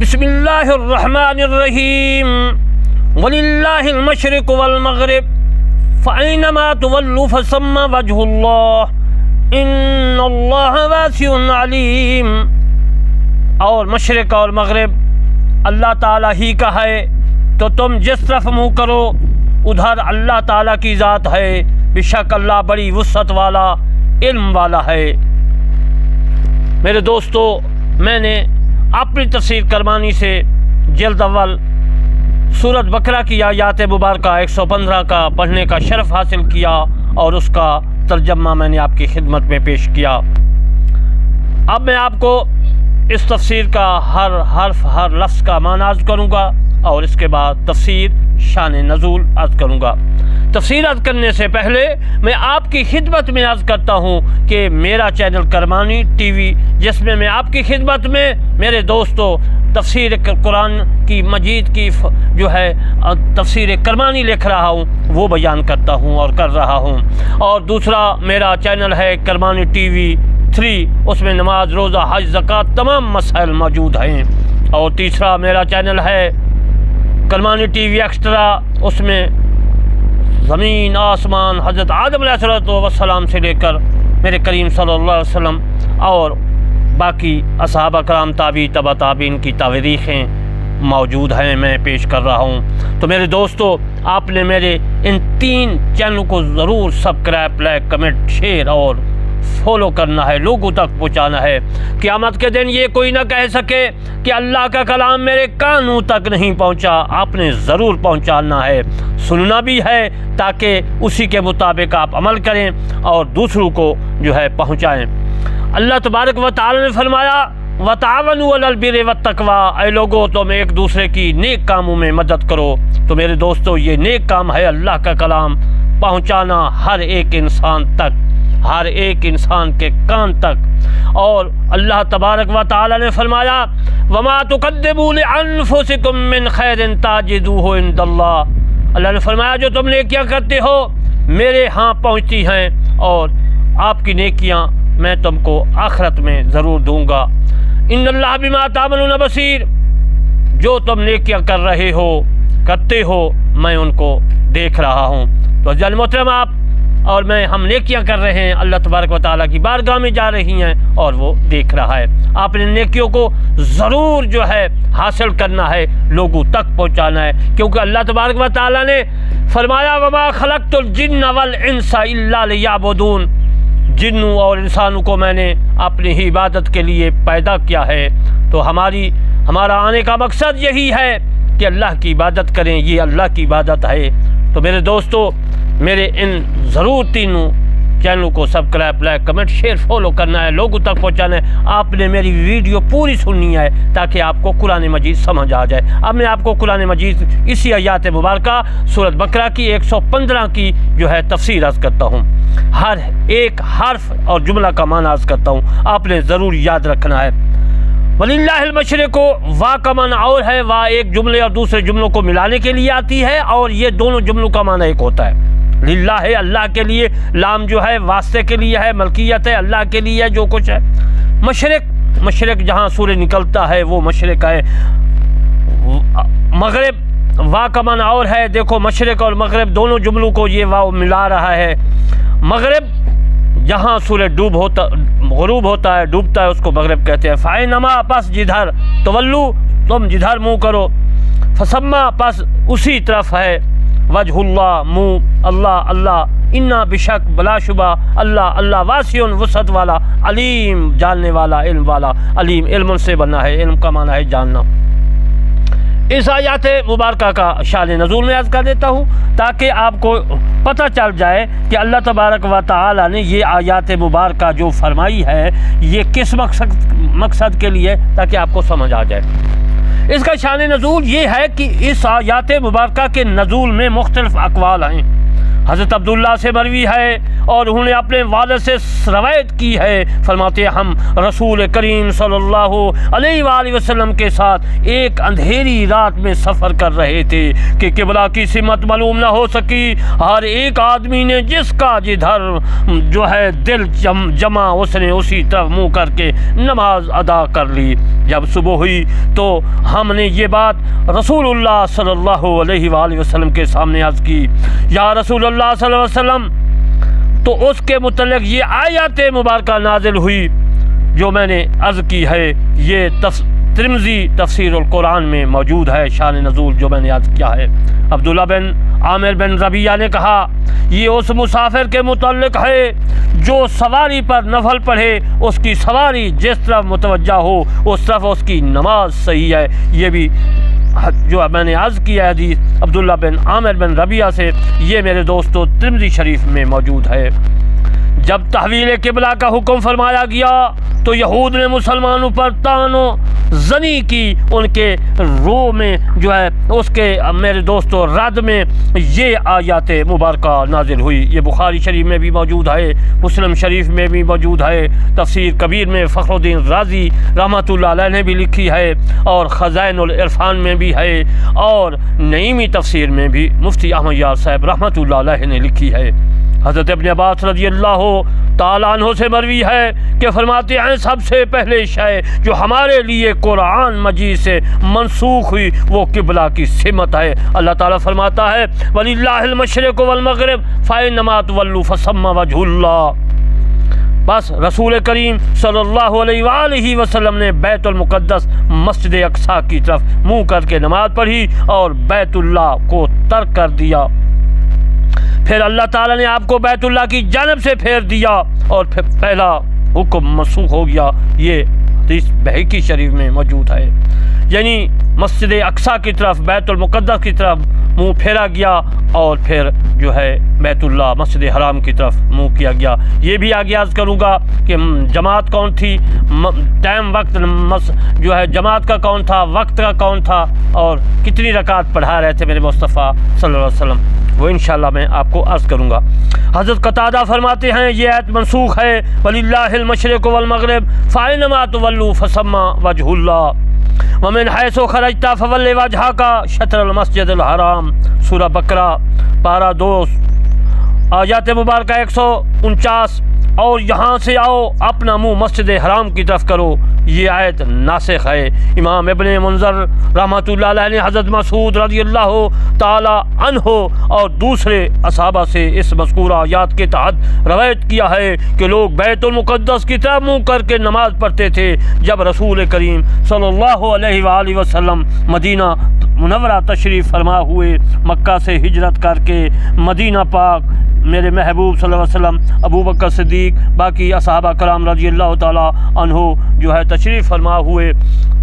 بسم اللہ الرحمن الرحیم وللہ المشرق والمغرب فأینما تولوا فثم وجہ اللہ ان اللہ واسع علیم۔ اور مشرق اور مغرب اللہ تعالیٰ ہی کا ہے، تو تم جس طرف منہ کرو ادھر اللہ تعالیٰ کی ذات ہے، بے شک اللہ بڑی وسعت والا علم والا ہے۔ میرے دوستو، میں نے اپنی تفسیر کرمانی سے جلد اول سورۃ بقرہ کی آیات مبارکہ 115 کا پڑھنے کا شرف حاصل کیا اور اس کا ترجمہ میں نے آپ کی خدمت میں پیش کیا۔ اب میں آپ کو اس تفسیر کا ہر حرف ہر لفظ کا معنی عرض کروں گا اور اس کے بعد تفسیر شان نزول عرض کروں گا۔ تفسیر عرض کرنے سے پہلے میں آپ کی خدمت میں عرض کرتا ہوں کہ میرا چینل کرمانی ٹی وی، جس میں میں آپ کی خدمت میں میرے دوستو تفسیر قرآن کی مجید کی جو ہے تفسیر کرمانی لکھ رہا ہوں، وہ بیان کرتا ہوں اور کر رہا ہوں۔ اور دوسرا میرا چینل ہے کرمانی ٹی وی 3، اس میں نماز، روزہ، حج، زکوٰۃ تمام مسائل موجود ہیں۔ اور تیسرا میرا چینل ہے کرمانی ٹی وی ایکسٹرا، اس میں زمین آسمان حضرت آدم علیہ السلام سے لے کر میرے کریم صلی اللہ علیہ وسلم اور باقی اصحابہ کرام تابعی تبع تابعین کی تاریخیں موجود ہیں، میں پیش کر رہا ہوں۔ تو میرے دوستو، آپ نے میرے ان 3 چینلوں کو ضرور سبسکرائب، لائک، کمنٹ، شیئر اور فالو کرنا ہے، لوگوں تک پہنچانا ہے۔ قیامت کے دن یہ کوئی نہ کہہ سکے کہ اللہ کا کلام میرے کانوں تک نہیں پہنچا، آپ نے ضرور پہنچانا ہے، سننا بھی ہے تاکہ اسی کے مطابق آپ عمل کریں اور دوسروں کو جو ہے پہنچائیں۔ اللہ تبارک و تعالی نے فرمایا وَتَعَاوَنُوا عَلَى الْبِرِّ وَالتَّقْوَىٰ، اے لوگو تم ایک دوسرے کی نیک کاموں میں مدد کرو۔ تو میرے دوستو، یہ نیک کام ہے اللہ کا کلام پہنچانا ہر ایک انسان تک، ہر ایک انسان کے کان تک۔ اور اللہ تبارک و تعالی نے فرمایا وَمَا تُقَدِّمُوا لِأَنفُسِكُم مِّن خَيْرٍ تَجِدُوهُ عِندَ اللَّهِ، اللہ نے فرمایا جو تم نیکیاں کرتے ہو میرے ہاں پہنچتی ہیں اور آپ کی نیکیاں میں تم کو آخرت میں ضرور دوں گا۔ ان اللہ بما تعملون بصیر، جو تم نیکیاں کر رہے ہو کرتے ہو میں ان کو دیکھ رہا ہوں۔ تو عزیزان محترم، آپ اور میں ہم نیکیاں کر رہے ہیں، اللہ تبارک و تعالیٰ کی بارگاہ میں جا رہی ہیں اور وہ دیکھ رہا ہے۔ آپ نے نیکیوں کو ضرور جو ہے حاصل کرنا ہے، لوگوں تک پہنچانا ہے، کیونکہ اللہ تبارک و تعالیٰ نے فرمایا وَمَا خَلَقْتُ الْجِنَّ وَالْإِنسَ إِلَّا لِيَعْبُدُونَ، جنوں اور انسانوں کو میں نے اپنی ہی عبادت کے لیے پیدا کیا ہے۔ تو ہمارا آنے کا مقصد یہی ہے کہ اللہ کی عبادت کریں، یہ اللہ کی عبادت ہے۔ تو میرے دوستو، میرے ان ضرور 3 چینلوں کو subscribe, like, comment, share, follow کرنا ہے، لوگوں تک پہنچانا ہے۔ آپ نے میری ویڈیو پوری سننی ہے تاکہ آپ کو قرآن مجید سمجھ آ جائے۔ اب میں آپ کو قرآن مجید اسی آیات مبارکہ سورۃ بقرہ کی 115 کی جو ہے تفسیر عرض کرتا ہوں، ہر ایک حرف اور جملہ کا معنی عرض کرتا ہوں، آپ نے ضرور یاد رکھنا ہے۔ وَلِلَّهِ الْمَشْرِقُ، وا کا معنی اور ہے، وا ایک جملے اور دوسرے جملوں کو ملانے کے لیے آتی ہے اور یہ دونوں جملوں کا معنی ایک ہوتا ہے۔ للہ ہے اللہ کے لیے، لام جو ہے واسطے کے لیے ہے، ملکیت ہے اللہ کے لیے ہے جو کچھ ہے۔ مشرق جہاں سورج نکلتا ہے وہ مشرق ہے۔ مغرب، وا کا معنی اور ہے، دیکھو مشرق اور مغرب دونوں جملوں کو یہ واو ملا رہا ہے۔ مغرب جہاں سورج غروب ہوتا ہے، ڈوبتا ہے، اس کو مغرب کہتے ہیں۔ فَأَيْنَمَا، پس جدھر، تولو تم جدھر منہ کرو، فَثَمَّ، پس اسی طرف ہے، وجہ اللہ، منہ اللہ، انا بشک بلا شبہ اللہ واسع وسعت والا، علیم جاننے والا، علم والا، علیم علم سے بنا ہے، علم کا معنی ہے جاننا۔ اس آیات مبارکہ کا شان نزول میں عرض کر دیتا ہوں تاکہ آپ کو پتہ چل جائے کہ اللہ تبارک و تعالی نے یہ آیات مبارکہ جو فرمائی ہے یہ کس مقصد کے لیے، تاکہ آپ کو سمجھ آ جائے۔ اس کا شان نزول یہ ہے کہ اس آیات مبارکہ کے نزول میں مختلف اقوال ہیں۔ حضرت عبداللہ سے مروی ہے اور انہوں نے اپنے والد سے روایت کی ہے، فرماتے ہیں ہم رسول کریم صلی اللہ علیہ وآلہ وسلم کے ساتھ ایک اندھیری رات میں سفر کر رہے تھے کہ قبلہ کی سمت معلوم نہ ہو سکی۔ ہر ایک آدمی نے جس کا جدھر جو ہے دل جمع اس نے اسی طرف منہ کر کے نماز ادا کر لی۔ جب صبح ہوئی تو ہم نے یہ بات رسول اللہ صلی اللہ علیہ وآلہ وسلم کے سامنے عرض کی، یا رسول اللہ صلی اللہ علیہ وسلم، تو اس کے متعلق یہ آیات مبارکہ نازل ہوئی جو میں نے عرض کی ہے۔ یہ ترمذی تفسیر القرآن میں موجود ہے، شان نزول جو میں نے عرض کیا ہے۔ عبداللہ بن عامر بن ربیعہ نے کہا یہ اس مسافر کے متعلق ہے جو سواری پر نفل پڑھے، اس کی سواری جس طرف متوجہ ہو اس طرف اس کی نماز صحیح ہے۔ یہ بھی جو میں نے عرض کیا حدیث عبداللہ بن عامر بن ربیعہ سے، یہ میرے دوستو ترمذی شریف میں موجود ہے۔ جب تحویل قبلہ کا حکم فرمایا گیا تو یہود نے مسلمانوں پر طعن و زنی کی، ان کے روح میں جو ہے اس کے میرے دوستو رد میں یہ آیات مبارکہ نازل ہوئی۔ یہ بخاری شریف میں بھی موجود ہے، مسلم شریف میں بھی موجود ہے، تفسیر کبیر میں فخر الدین رازی رحمۃ اللہ علیہ نے بھی لکھی ہے، اور خزائن العرفان میں بھی ہے، اور نعیمی تفسیر میں بھی مفتی احمد یار صاحب رحمۃ اللہ علیہ نے لکھی ہے۔ حضرت ابن عباس رضی اللہ تعالیٰ عنہ سے مروی ہے کہ فرماتے ہیں سب سے پہلے شے جو ہمارے لیے قرآن مجید سے منسوخ ہوئی وہ قبلہ کی سمت ہے۔ اللہ تعالیٰ فرماتا ہے وَلِلَّهِ الْمَشْرِقُ وَالْمَغْرِبُ فَأَيْنَمَا تُوَلُّوا فَثَمَّ وَجْهُ اللَّهِ۔ بس رسول کریم صلی اللہ علیہ وآلہ وسلم نے بیت المقدس مسجد اقصیٰ کی طرف منہ کر کے نماز پڑھی اور بیت اللہ کو ترک کر دیا۔ پھر اللہ تعالیٰ نے آپ کو بیت اللہ کی جانب سے پھیر دیا اور پھر پہلا حکم منسوخ ہو گیا۔ یہ حدیث بہقی شریف میں موجود ہے، یعنی مسجد اقصیٰ کی طرف بیت المقدس کی طرف منہ پھیرا گیا اور پھر جو ہے بیت اللہ مسجد حرام کی طرف منہ کیا گیا۔ یہ بھی آگے عرض کروں گا کہ جماعت کون تھی، ٹائم وقت جو ہے جماعت کا کون تھا، وقت کا کون تھا، اور کتنی رکعت پڑھا رہے تھے میرے مصطفیٰ صلی اللہ علیہ وسلم، وہ انشاءاللہ میں آپ کو عرض کروں گا۔ حضرت قتادہ فرماتے ہیں یہ آیت منسوخ ہے وَلِلَّهِ الْمَشْرِقُ وَالْمَغْرِبُ فَأَيْنَمَا تُوَلُّوا فَثَمَّ وَجْهُ اللَّهِ وَمِنْ حَيْثُ خَرَجْتَ فَوَلِّ وَجْهَكَ شَطْرَ الْمَسْجِدِ الْحَرَامِ، سورہ بقرہ پارہ 2 آیات مبارکہ 149۔ اور یہاں سے آؤ اپنا منہ مسجد حرام کی طرف کرو، یہ آیت ناسخ ہے۔ امام ابن منذر رحمۃ اللہ علیہ نے حضرت مسعود رضی اللہ تعالی عنہ اور دوسرے اصحابہ سے اس مذکورہ آیات کے تحت روایت کیا ہے کہ لوگ بیت المقدس کی طرف منہ کر کے نماز پڑھتے تھے جب رسول کریم صلی اللہ علیہ وآلہ وسلم مدینہ منورہ تشریف فرما ہوئے، مکہ سے ہجرت کر کے مدینہ پاک میرے محبوب صلی اللہ علیہ وسلم، ابو بکر صدیق، باقی اصحابہ کرام رضی اللہ تعالی عنہ جو ہے تشریف فرما ہوئے،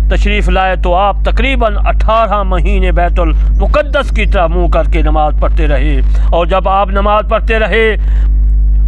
تشریف لائے تو آپ تقریباً 18 مہینے بیت المقدس کی طرف منہ کر کے نماز پڑھتے رہے، اور جب آپ نماز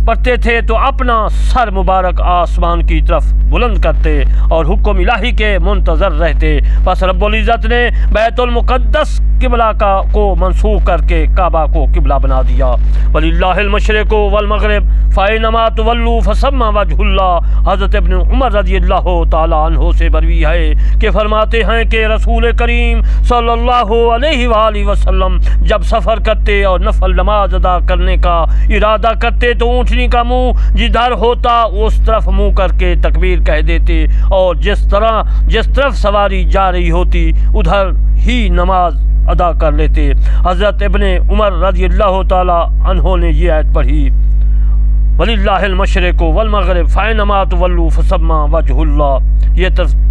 پڑھتے تھے تو اپنا سر مبارک آسمان کی طرف بلند کرتے اور حکم الہی کے منتظر رہتے۔ پس رب العزت نے بیت المقدس قبلہ کو منسوخ کر کے کعبہ کو قبلہ بنا دیا۔ وَلِلَّهِ الْمَشْرِقُ وَالْمَغْرِبُ فَأَيْنَمَا تُوَلُّوا فَثَمَّ وَجْهُ اللَّهِ۔ حضرت ابن عمر رضی اللہ تعالی عنہ سے مروی ہے کہ فرماتے ہیں کہ رسول کریم صلی اللہ علیہ وآلہ وسلم جب سفر کرتے اور نفل نماز ادا کرنے کا ارادہ کرتے تو اونٹنی کا منہ جدھر ہوتا اس طرف منہ کر کے تکبیر کہہ دیتے، اور جس طرف سواری جا رہی ہوتی ادھر ہی نماز ادا کر لیتے۔ حضرت ابن عمر رضی اللہ تعالی عنہ نے یہ آیت پڑھی وَلِلَّهِ الْمَشْرِقُ وَالْمَغْرِبُ فَأَيْنَمَا تُوَلُّوا فَثَمَّ وَجْهُ اللَّهِ۔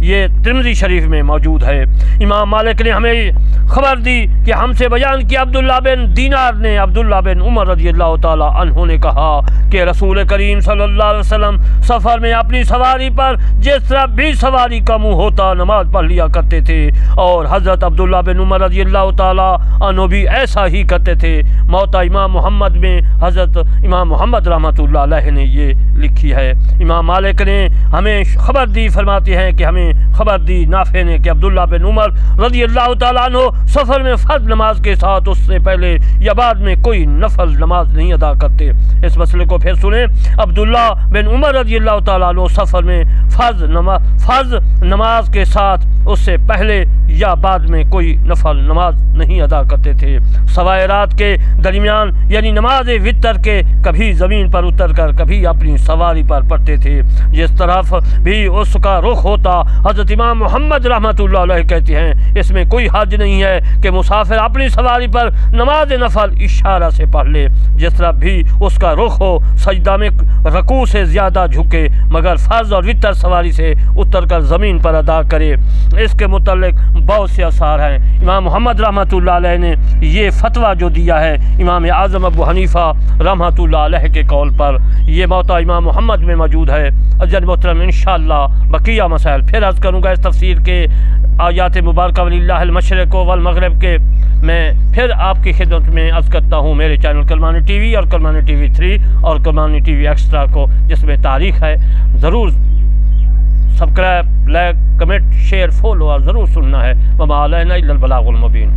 یہ ترمذی شریف میں موجود ہے۔ امام مالک نے ہمیں خبر دی کہ ہم سے بیان کیا عبداللہ بن دینار نے عبداللہ بن عمر رضی اللہ تعالی عنہ نے کہا کہ رسول کریم صلی اللہ علیہ وسلم سفر میں اپنی سواری پر جس طرح بھی سواری کا منہ ہوتا نماز پڑھ لیا کرتے تھے، اور حضرت عبداللہ بن عمر رضی اللہ تعالی عنہ بھی ایسا ہی کرتے تھے۔ موتا امام محمد میں حضرت امام محمد رحمۃ اللہ علیہ نے یہ لکھی ہے۔ امام مالک نے ہمیں خبر دی، فرماتے ہیں ہیں کہ ہمیں خبر دی نافع نے کہ عبداللہ بن عمر رضی اللہ تعالیٰ عنہ سفر میں فرض نماز کے ساتھ اس سے پہلے یا بعد میں کوئی نفل نماز نہیں ادا کرتے۔ اس مسئلے کو پھر سنیں۔ عبداللہ بن عمر رضی اللہ تعالیٰ عنہ سفر میں فرض نماز کے ساتھ اس سے پہلے یا بعد میں کوئی نفل نماز نہیں ادا کرتے تھے، سوائے رات کے درمیان یعنی نماز وتر کے کبھی زمین پر اتر کر کبھی اپنی سواری پر پڑھتے تھے۔ جس طرف بھی اس کا رخ ہوتا حضرت امام محمد رحمۃ اللہ علیہ کہتے ہیں اس میں کوئی حرج نہیں ہے کہ مسافر اپنی سواری پر نماز نفل اشارہ سے پڑھ لے، جس طرف بھی اس کا رخ ہو سجدہ میں رکوع سے زیادہ جھکے، مگر فرض اور وتر سواری سے اتر کر زمین پر ادا کرے۔ اس کے متعلق بہت سے آثار ہیں۔ امام محمد رحمۃ اللہ علیہ نے یہ فتویٰ جو دیا ہے امام اعظم ابو حنیفہ رحمۃ اللہ علیہ کے قول پر، یہ موطا امام محمد میں موجود ہے۔ عزیز محترم انشاءاللہ بقیہ مسائل پھر عرض کروں گا اس تفسیر کے آیات مبارکہ وللہ المشرق والمغرب کے میں پھر آپ کی خدمت میں عرض کرتا ہوں میرے چینل کلمانی ٹی وی اور کلمانی ٹی وی 3 اور کلمانی ٹی وی ایکسٹرا کو، جس میں تاریخ ہے، ضرور subscribe, like, comment, share, follow اور ضرور سننا ہے۔ وما علینا الا البلاغ المبین۔